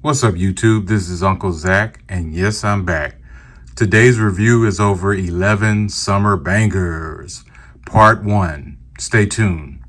What's up, YouTube? This is Uncle Zach, and yes, I'm back. Today's review is over 11 summer bangers, part 1. Stay tuned.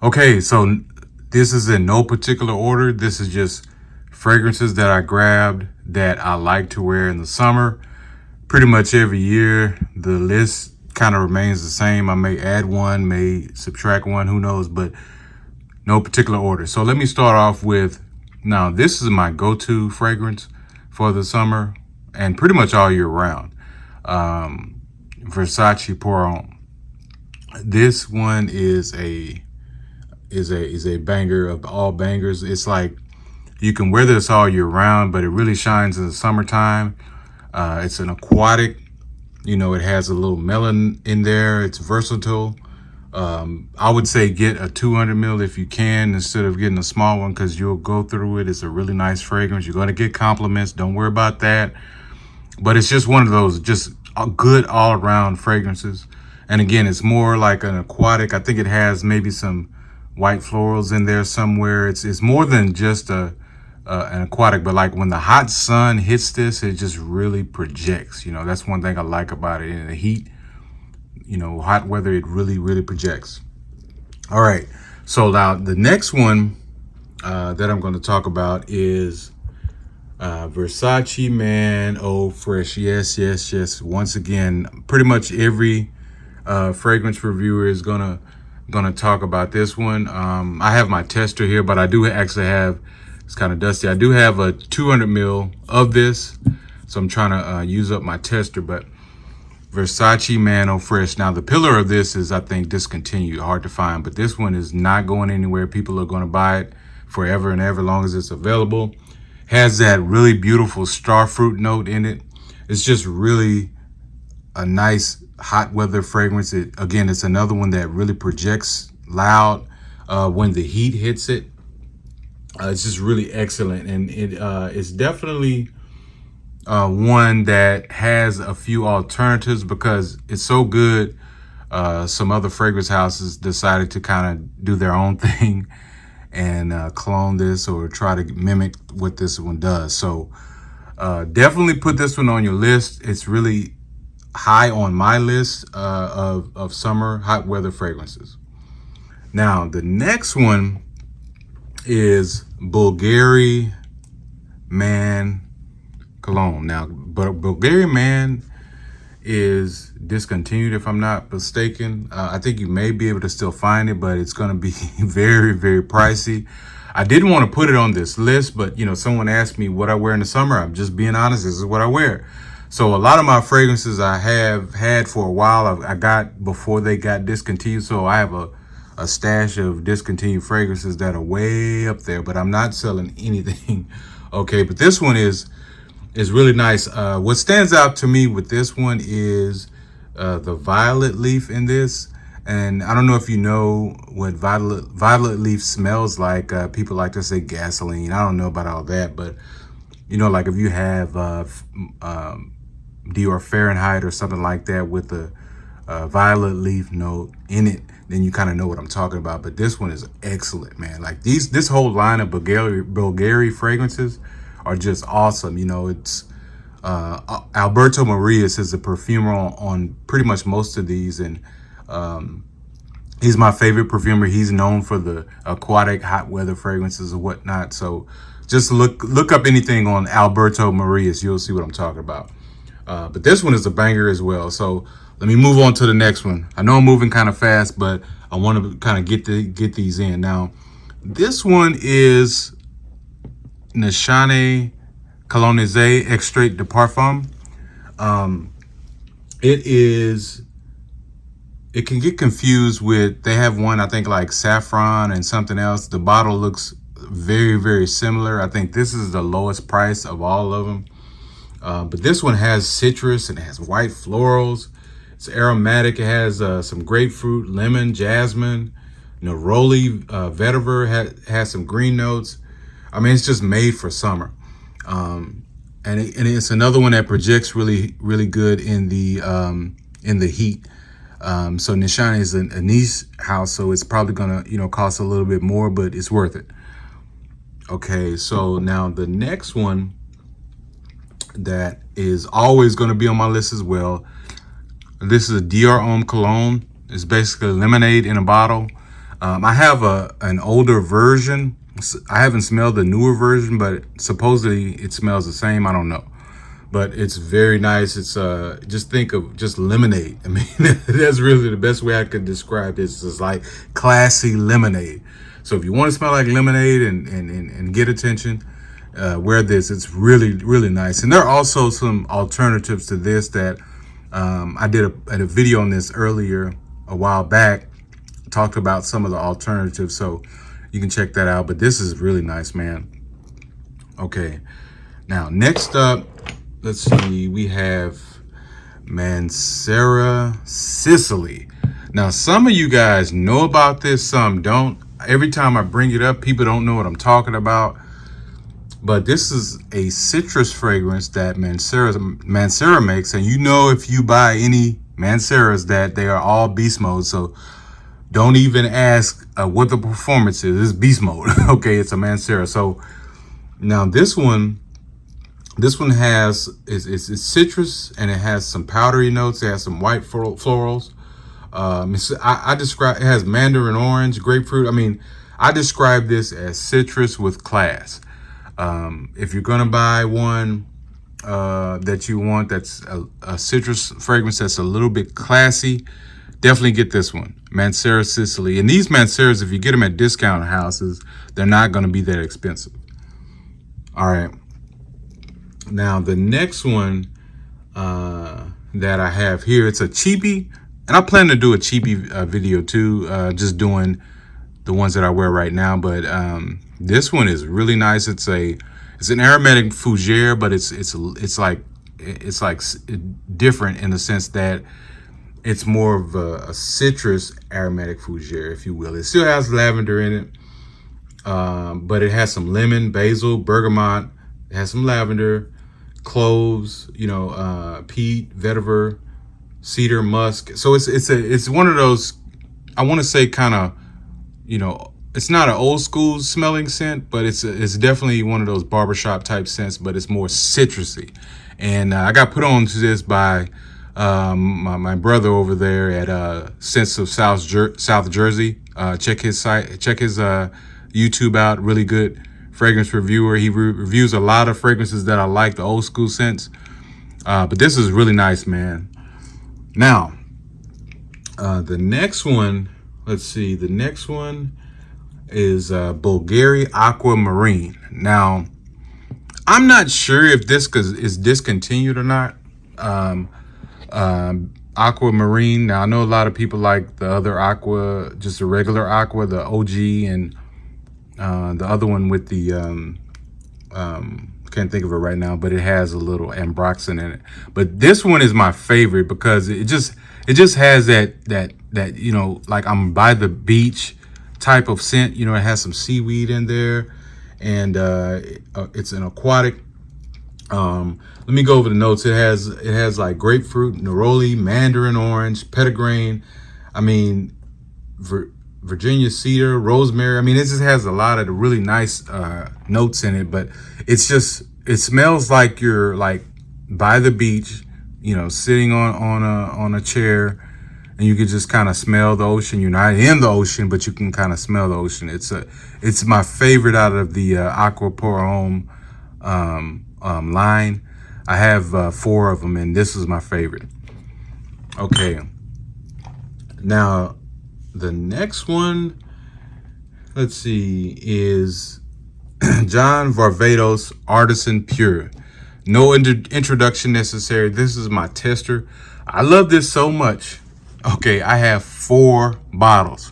Okay, so this is in no particular order. This is just fragrances that I grabbed that I like to wear in the summer. Pretty much every year, the list kind of remains the same. I may add one, may subtract one, who knows, but no particular order. So let me start off with, now this is my go-to fragrance for the summer and pretty much all year round. Versace Pour Homme. This one is a banger of all bangers. It's like you can wear this all year round, but it really shines in the summertime. It's an aquatic, it has a little melon in there. It's versatile. I would say get a 200 ml if you can instead of getting a small one, because you'll go through it. It's a really nice fragrance. You're going to get compliments. Don't worry about that. But it's just one of those just good all around fragrances. And again, it's more like an aquatic. I think it has maybe some white florals in there somewhere. It's more than just an aquatic, but like when the hot sun hits this, it just really projects. That's one thing I like about it. In the heat, hot weather, it really projects. All right, so now the next one that I'm going to talk about is Versace Man Eau Fraiche. Yes. Once again, pretty much every fragrance reviewer is gonna talk about this one. I have my tester here, but I do actually have, it's kind of dusty, I do have a 200 ml of this, so I'm trying to use up my tester. But Versace Man Eau Fraiche. Now the pillar of this is, I think, discontinued, hard to find, but this one is not going anywhere. People are going to buy it forever and ever, long as it's available. Has that really beautiful star fruit note in it. It's just really a nice hot weather fragrance. Again, it's another one that really projects loud when the heat hits it. It's just really excellent, and it's definitely one that has a few alternatives because it's so good. Some other fragrance houses decided to kind of do their own thing and clone this or try to mimic what this one does. So definitely put this one on your list. It's really high on my list of summer hot weather fragrances. Now the next one is Bulgari Man cologne. Now, but Bulgari Man is discontinued, if I'm not mistaken. I think you may be able to still find it, but it's going to be very pricey. I didn't want to put it on this list, but someone asked me what I wear in the summer. I'm just being honest. This is what I wear. So a lot of my fragrances I have had for a while, I got before they got discontinued. So I have a stash of discontinued fragrances that are way up there, but I'm not selling anything. Okay, but this one is really nice. What stands out to me with this one is the violet leaf in this. And I don't know if you know what violet leaf smells like. People like to say gasoline. I don't know about all that, but like if you have Dior Fahrenheit or something like that with a violet leaf note in it, then you kind of know what I'm talking about. But this one is excellent, man. Like this whole line of Bulgari fragrances are just awesome. It's Alberto Marias is the perfumer on pretty much most of these, and he's my favorite perfumer. He's known for the aquatic hot weather fragrances and whatnot. So just look up anything on Alberto Marias, you'll see what I'm talking about. But this one is a banger as well. So let me move on to the next one. I know I'm moving kind of fast, but I want to kind of get these in. Now, this one is Nishane Cologne Extrait de Parfum. It can get confused with, they have one, I think, like saffron and something else. The bottle looks very, very similar. I think this is the lowest price of all of them. But this one has citrus and it has white florals. It's aromatic. It has some grapefruit, lemon, jasmine, neroli, vetiver, has some green notes. I mean, it's just made for summer. And it's another one that projects really, really good in the heat. So Nishane is a niche house, so it's probably gonna, cost a little bit more, but it's worth it. Okay, so now the next one that is always gonna be on my list as well. This is a Dior Homme cologne. It's basically lemonade in a bottle. I have an older version. I haven't smelled the newer version, but supposedly it smells the same. I don't know. But it's very nice. It's just think of just lemonade. I mean, that's really the best way I could describe this. It's like classy lemonade. So if you want to smell like lemonade and get attention, wear this. It's really, really nice. And there are also some alternatives to this that I did a video on this earlier a while back. Talked about some of the alternatives, so you can check that out. But this is really nice, man. Okay, now next up, let's see, we have Mancera, Sicily. Now, some of you guys know about this, some don't. Every time I bring it up, people don't know what I'm talking about. But this is a citrus fragrance that Mancera makes. And if you buy any Manceras, that they are all beast mode. So don't even ask what the performance is. It's beast mode. Okay, it's a Mancera. So now this one has it's citrus, and it has some powdery notes. It has some white florals. I describe it has mandarin orange, grapefruit. I mean, I describe this as citrus with class. If you're gonna buy one that you want, that's a citrus fragrance that's a little bit classy, definitely get this one, Mancera Sicily. And these Manceras, if you get them at discount houses, they're not going to be that expensive. All right. Now the next one that I have here, it's a cheapie, and I plan to do a cheapie video too, just doing the ones that I wear right now. But this one is really nice. It's an aromatic fougere, but it's like different in the sense that it's more of a citrus aromatic fougere, if you will. It still has lavender in it, but it has some lemon, basil, bergamot. It has some lavender, cloves, peat, vetiver, cedar, musk. So it's one of those, I want to say, kind of, it's not an old school smelling scent, but it's definitely one of those barbershop type scents, but it's more citrusy. And I got put on to this by my brother over there at Scents of South Jersey. Check his site, check his YouTube out. Really good fragrance reviewer. He reviews a lot of fragrances that I like, the old school scents. But this is really nice, man. Now, the next one, let's see. The next one is Bulgari Aquamarine. Now, I'm not sure if this is discontinued or not. Aquamarine. Now, I know a lot of people like the other aqua, just a regular aqua, the OG, and the other one with the can't think of it right now, but it has a little ambroxan in it. But this one is my favorite because it just has that like I'm by the beach type of scent. It has some seaweed in there, and it's an aquatic. Let me go over the notes. It has like grapefruit, neroli, mandarin orange, petitgrain. I mean, Virginia cedar, rosemary. I mean, it just has a lot of the really nice notes in it. But it smells like you're like by the beach, sitting on a chair, and you can just kind of smell the ocean. You're not in the ocean, but you can kind of smell the ocean. It's my favorite out of the Aqua Pour Homme line. I have 4 of them, and this is my favorite. Okay, now the next one, let's see, is John Varvatos Artisan Pure. No introduction necessary. This is my tester. I love this so much. Okay, I have 4 bottles.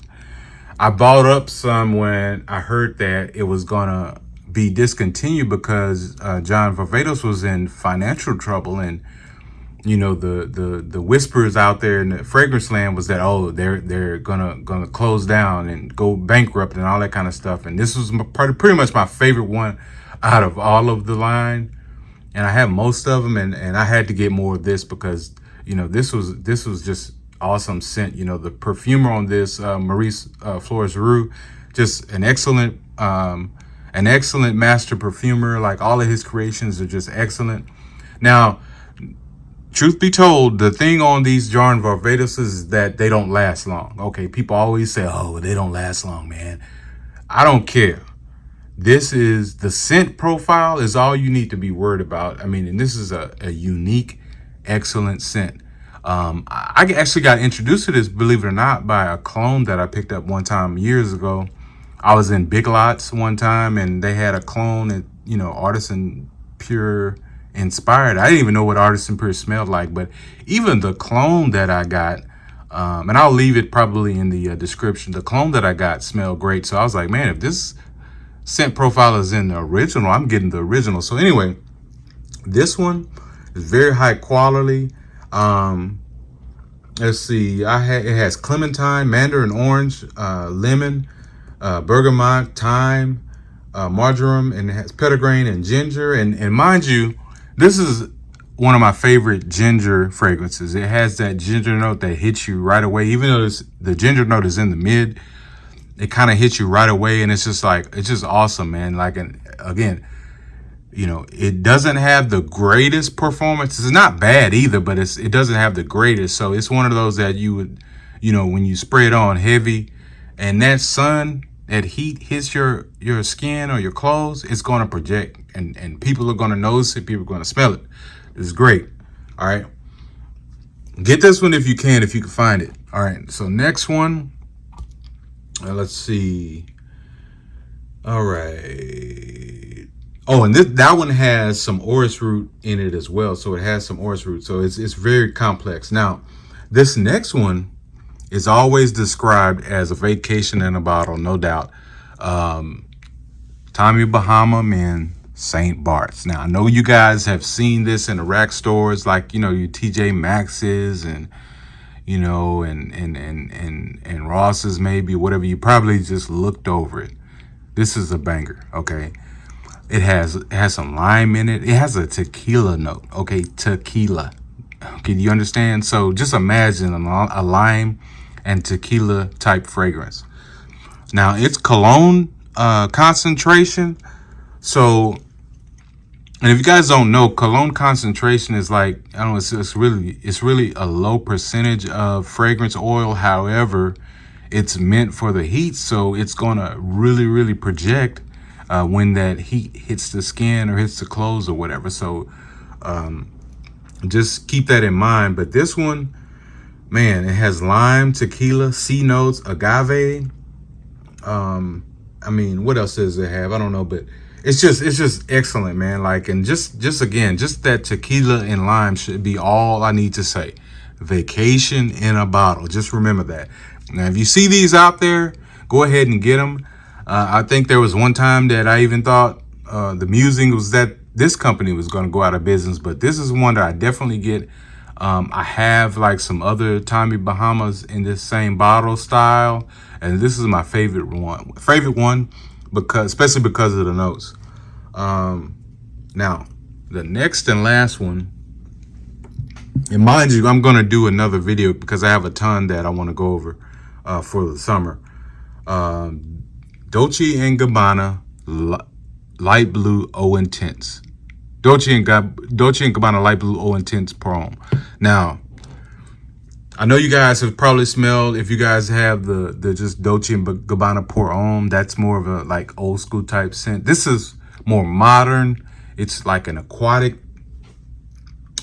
I bought up some when I heard that it was gonna be discontinued because John Varvatos was in financial trouble, and you know the whispers out there in the fragrance land was that, oh, they're gonna close down and go bankrupt and all that kind of stuff. And this was pretty much my favorite one out of all of the line, and I have most of them, and I had to get more of this because, you know, this was just awesome scent. You know, the perfumer on this, Maurice Flores-Roux, just an excellent master perfumer. Like, all of his creations are just excellent. Now, truth be told, the thing on these John Varvatos is that they don't last long. Okay, people always say, oh, they don't last long, man. I don't care. This is the scent profile is all you need to be worried about. I mean, and this is a unique, excellent scent. I actually got introduced to this, believe it or not, by a cologne that I picked up one time years ago. I was in Big Lots one time, and they had a cologne that, you know, Artisan Pure inspired. I didn't even know what Artisan Pure smelled like, but even the cologne that I got, and I'll leave it probably in the description, the cologne that I got smelled great. So I was like, man, if this scent profile is in the original, I'm getting the original. So anyway, this one is very high quality. Let's see, it has clementine, mandarin orange, lemon, bergamot, thyme, marjoram, and it has petitgrain and ginger. And mind you, this is one of my favorite ginger fragrances. It has that ginger note that hits you right away. Even though the ginger note is in the mid, it kind of hits you right away, and it's just like, it's just awesome, man. Like, and again, you know, it doesn't have the greatest performance. It's not bad either, but it doesn't have the greatest. So it's one of those that you would, you know, when you spray it on heavy, and that sun, that heat hits your skin or your clothes, it's going to project, and people are going to notice it. People are going to smell it. It's great. All right, get this one if you can find it. All right, so next one. Let's see. All right. Oh, and that one has some orris root in it as well. So it has some orris root. So it's very complex. Now, this next one is always described as a vacation in a bottle, no doubt. Tommy Bahama, man, St. Bart's. Now, I know you guys have seen this in the rack stores, like, you know, your TJ Maxx's and, you know, and Ross's, maybe, whatever. You probably just looked over it. This is a banger, okay? It has some lime in it. It has a tequila note, okay? Tequila. Okay, you understand? So just imagine a lime and tequila type fragrance. Now, it's cologne concentration. So, and if you guys don't know, cologne concentration is like, I don't know, it's really a low percentage of fragrance oil. However, it's meant for the heat, so it's gonna really project when that heat hits the skin or hits the clothes or whatever. So just keep that in mind. But this one, man, it has lime, tequila, C notes, agave. I mean, what else does it have? I don't know, but it's just excellent, man. Like, and just that tequila and lime should be all I need to say. Vacation in a bottle. Just remember that. Now, if you see these out there, go ahead and get them. I think there was one time that I even thought the musing was that this company was going to go out of business, but this is one that I definitely get. I have like some other Tommy Bahamas in this same bottle style, and this is my favorite one because, especially because of the notes. Now, the next and last one, and mind you, I'm going to do another video because I have a ton that I want to go over for the summer. Dolce & Gabbana Light Blue Eau Intense. Dolce & Gabbana Light Blue Eau Intense Pour Homme. Now, I know you guys have probably smelled, if you guys have the just Dolce & Gabbana Pour Homme, that's more of a like old school type scent. This is more modern. It's like an aquatic.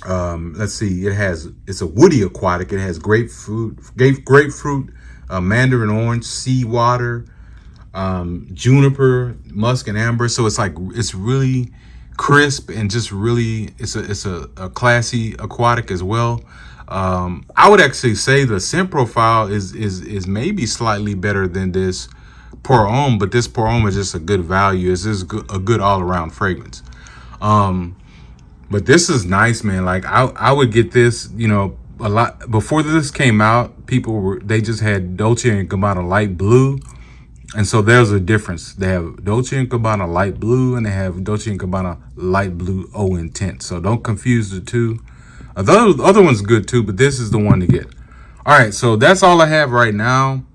Let's see, it's a woody aquatic. It has grapefruit, mandarin orange, seawater, juniper, musk, and amber. So it's really crisp and just really, it's a classy aquatic as well. I would actually say the scent profile is maybe slightly better than this Pour Homme, but this Pour Homme is just a good value. It's just a good all around fragrance. But this is nice, man. Like I would get this, you know, a lot before this came out. They just had Dolce and Gabbana light blue, and so there's a difference. They have Dolce and Gabbana light blue, and they have Dolce and Gabbana light blue Eau Intense. So don't confuse the two. The other one's good too, but this is the one to get. All right, so that's all I have right now.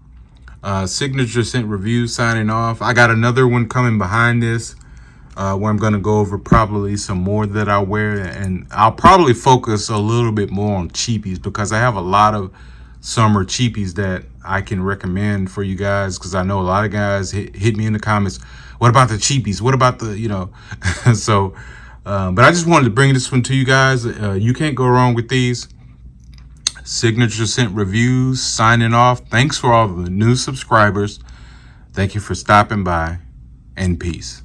Signature scent review signing off. I got another one coming behind this. Where I'm going to go over probably some more that I wear, and I'll probably focus a little bit more on cheapies because I have a lot of summer cheapies that I can recommend for you guys, because I know a lot of guys hit me in the comments, what about the cheapies, what about the, you know. So but I just wanted to bring this one to you guys. You can't go wrong with these. Signature scent reviews signing off. Thanks for all the new subscribers. Thank you for stopping by, and peace.